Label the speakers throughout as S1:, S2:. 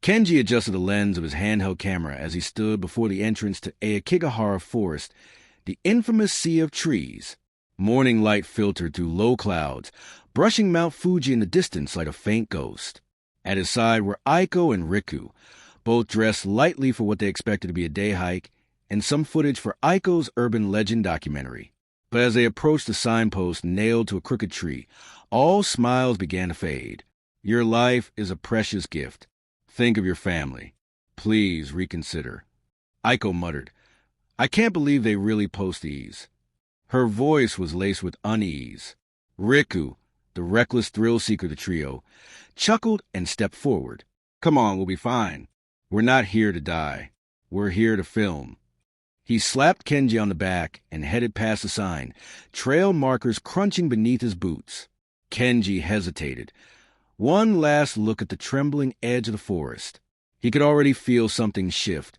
S1: Kenji adjusted the lens of his handheld camera as he stood before the entrance to Aokigahara Forest, the infamous sea of trees. Morning light filtered through low clouds, brushing Mount Fuji in the distance like a faint ghost. At his side were Aiko and Riku, both dressed lightly for what they expected to be a day hike, and some footage for Aiko's urban legend documentary. But as they approached the signpost nailed to a crooked tree, all smiles began to fade. Your life is a precious gift. Think of your family. Please reconsider. Aiko muttered, I can't believe they really post these. Her voice was laced with unease. Riku, the reckless thrill-seeker of the trio, chuckled and stepped forward. Come on, we'll be fine. We're not here to die. We're here to film. He slapped Kenji on the back and headed past the sign, trail markers crunching beneath his boots. Kenji hesitated. One last look at the trembling edge of the forest. He could already feel something shift,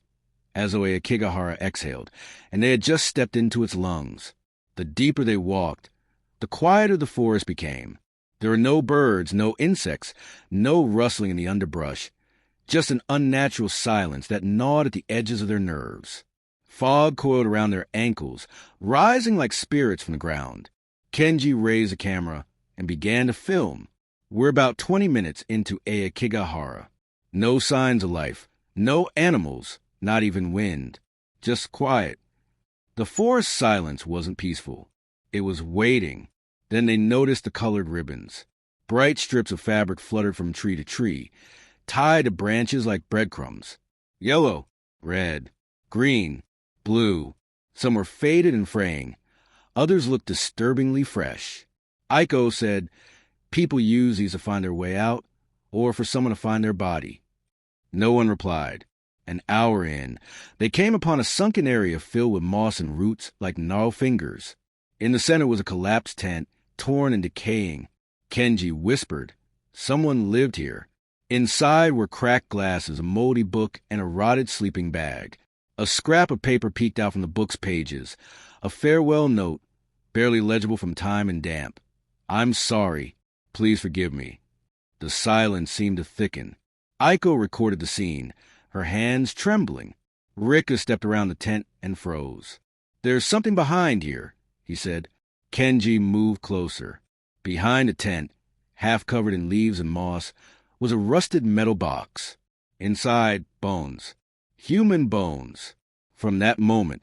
S1: as though Aokigahara exhaled, and they had just stepped into its lungs. The deeper they walked, the quieter the forest became. There were no birds, no insects, no rustling in the underbrush, just an unnatural silence that gnawed at the edges of their nerves. Fog coiled around their ankles, rising like spirits from the ground. Kenji raised the camera and began to film. We're about 20 minutes into Aokigahara. No signs of life, no animals, not even wind, just quiet. The forest silence wasn't peaceful. It was waiting. Then they noticed the colored ribbons. Bright strips of fabric fluttered from tree to tree, tied to branches like breadcrumbs. Yellow, red, green, blue. Some were faded and fraying. Others looked disturbingly fresh. Aiko said, people use these to find their way out, or for someone to find their body. No one replied. An hour in, they came upon a sunken area filled with moss and roots like gnarled fingers. In the center was a collapsed tent, torn and decaying. Kenji whispered, someone lived here. Inside were cracked glasses, a moldy book, and a rotted sleeping bag. A scrap of paper peeked out from the book's pages. A farewell note, barely legible from time and damp. I'm sorry. Please forgive me. The silence seemed to thicken. Aiko recorded the scene, her hands trembling. Rika stepped around the tent and froze. There's something behind here, he said. Kenji moved closer. Behind the tent, half covered in leaves and moss, was a rusted metal box. Inside, bones. Human bones. From that moment,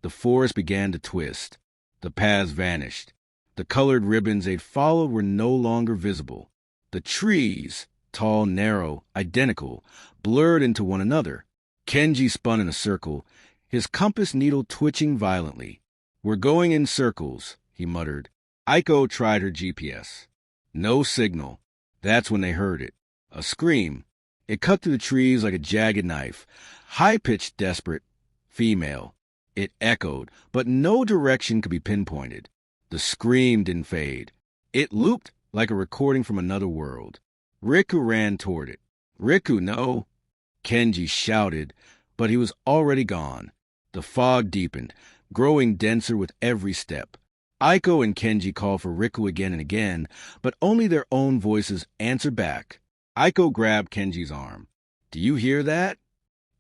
S1: the forest began to twist. The paths vanished. The colored ribbons they'd followed were no longer visible. The trees, tall, narrow, identical, blurred into one another. Kenji spun in a circle, his compass needle twitching violently. We're going in circles, he muttered. Aiko tried her GPS. No signal. That's when they heard it. A scream. It cut through the trees like a jagged knife. High-pitched, desperate. Female. It echoed, but no direction could be pinpointed. The scream didn't fade. It looped like a recording from another world. Riku ran toward it. Riku, no! Kenji shouted, but he was already gone. The fog deepened, growing denser with every step. Aiko and Kenji called for Riku again and again, but only their own voices answered back. Aiko grabbed Kenji's arm. Do you hear that?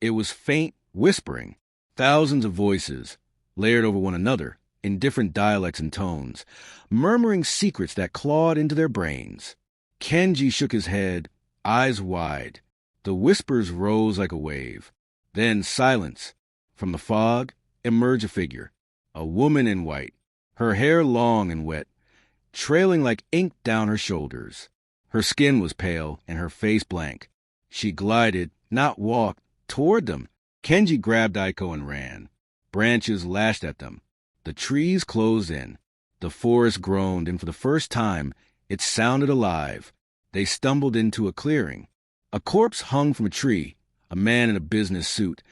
S1: It was faint whispering. Thousands of voices, layered over one another, in different dialects and tones, murmuring secrets that clawed into their brains. Kenji shook his head, eyes wide. The whispers rose like a wave. Then silence. From the fog emerged a figure, a woman in white, her hair long and wet, trailing like ink down her shoulders. Her skin was pale and her face blank. She glided, not walked, toward them. Kenji grabbed Aiko and ran. Branches lashed at them. The trees closed in. The forest groaned, and for the first time, it sounded alive. They stumbled into a clearing. A corpse hung from a tree, a man in a business suit,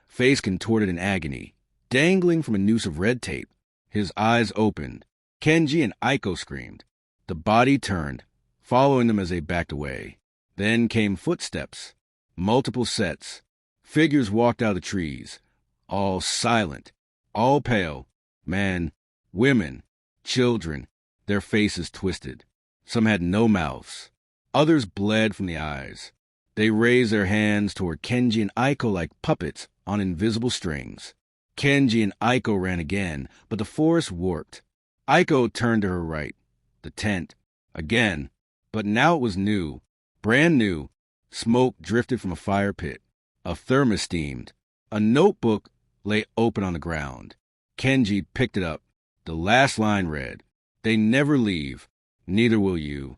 S1: face contorted in agony, dangling from a noose of red tape. His eyes opened. Kenji and Aiko screamed. The body turned, following them as they backed away. Then came footsteps, multiple sets. Figures walked out of the trees, all silent, all pale. Men, women, children, their faces twisted. Some had no mouths. Others bled from the eyes. They raised their hands toward Kenji and Aiko like puppets on invisible strings. Kenji and Aiko ran again, but the forest warped. Aiko turned to her right. The tent. Again. But now it was new. Brand new. Smoke drifted from a fire pit. A thermos steamed. A notebook lay open on the ground. Kenji picked it up. The last line read, "They never leave. Neither will you."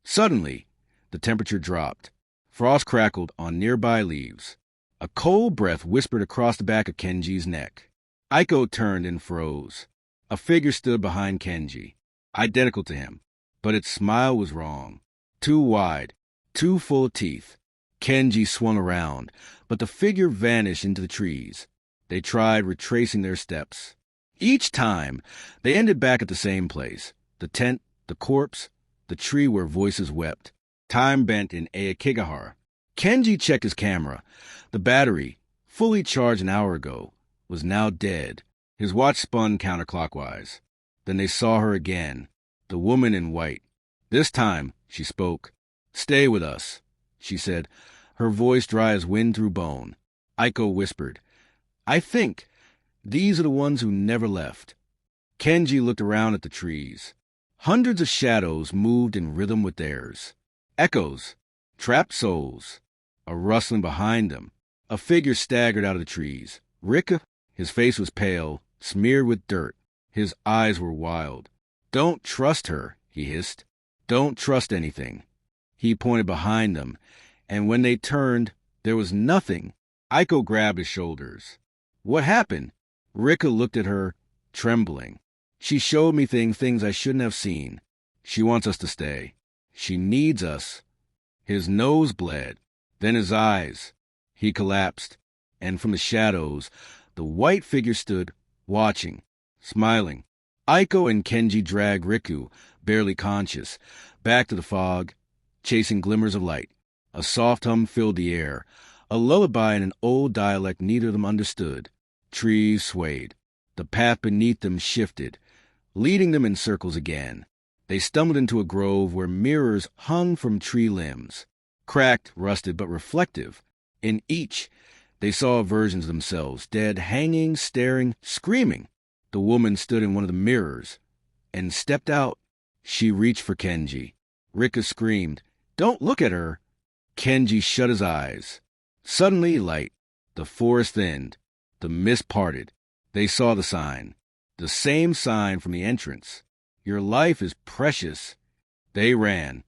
S1: Suddenly, the temperature dropped. Frost crackled on nearby leaves. A cold breath whispered across the back of Kenji's neck. Aiko turned and froze. A figure stood behind Kenji, identical to him, but its smile was wrong. Too wide, too full of teeth. Kenji swung around, but the figure vanished into the trees. They tried retracing their steps. Each time, they ended back at the same place. The tent, the corpse, the tree where voices wept. Time bent in Aokigahara. Kenji checked his camera. The battery, fully charged an hour ago, was now dead. His watch spun counterclockwise. Then they saw her again, the woman in white. This time, she spoke. "Stay with us," she said, her voice dry as wind through bone. Aiko whispered, "I think these are the ones who never left." Kenji looked around at the trees. Hundreds of shadows moved in rhythm with theirs. Echoes, trapped souls. A rustling behind them. A figure staggered out of the trees. Rika, his face was pale, smeared with dirt. His eyes were wild. "Don't trust her," he hissed. "Don't trust anything." He pointed behind them, and when they turned, there was nothing. Aiko grabbed his shoulders. "What happened?" Rika looked at her, trembling. "She showed me things I shouldn't have seen. She wants us to stay. She needs us." His nose bled, then his eyes. He collapsed, and from the shadows, the white figure stood, watching, smiling. Aiko and Kenji dragged Riku, barely conscious, back to the fog, chasing glimmers of light. A soft hum filled the air, a lullaby in an old dialect neither of them understood. Trees swayed. The path beneath them shifted, leading them in circles again. They stumbled into a grove where mirrors hung from tree limbs, cracked, rusted, but reflective. In each, they saw versions of themselves, dead, hanging, staring, screaming. The woman stood in one of the mirrors and stepped out. She reached for Kenji. Rika screamed, "Don't look at her!" Kenji shut his eyes. Suddenly, light. The forest thinned. The mist parted. They saw the sign. The same sign from the entrance. "Your life is precious." They ran,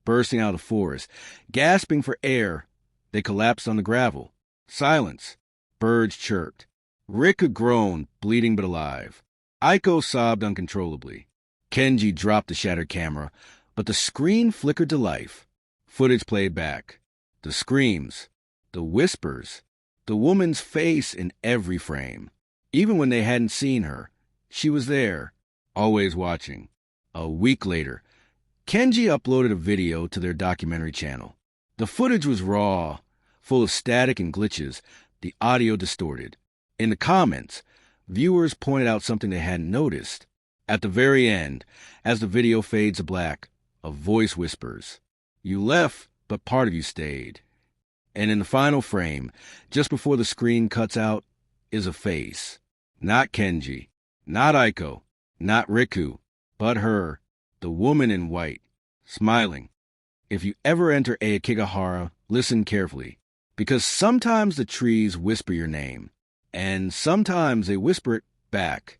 S1: bursting out of the forest, gasping for air. They collapsed on the gravel. Silence. Birds chirped. Rika groaned, bleeding but alive. Aiko sobbed uncontrollably. Kenji dropped the shattered camera, but the screen flickered to life. Footage played back. The screams. The whispers. The woman's face in every frame. Even when they hadn't seen her, she was there, always watching. A week later, Kenji uploaded a video to their documentary channel. The footage was raw, full of static and glitches, the audio distorted. In the comments, viewers pointed out something they hadn't noticed. At the very end, as the video fades to black, a voice whispers, "You left, but part of you stayed." And in the final frame, just before the screen cuts out, is a face. Not Kenji, not Aiko, not Riku, but her, the woman in white, smiling. If you ever enter Aokigahara, listen carefully, because sometimes the trees whisper your name, and sometimes they whisper it back.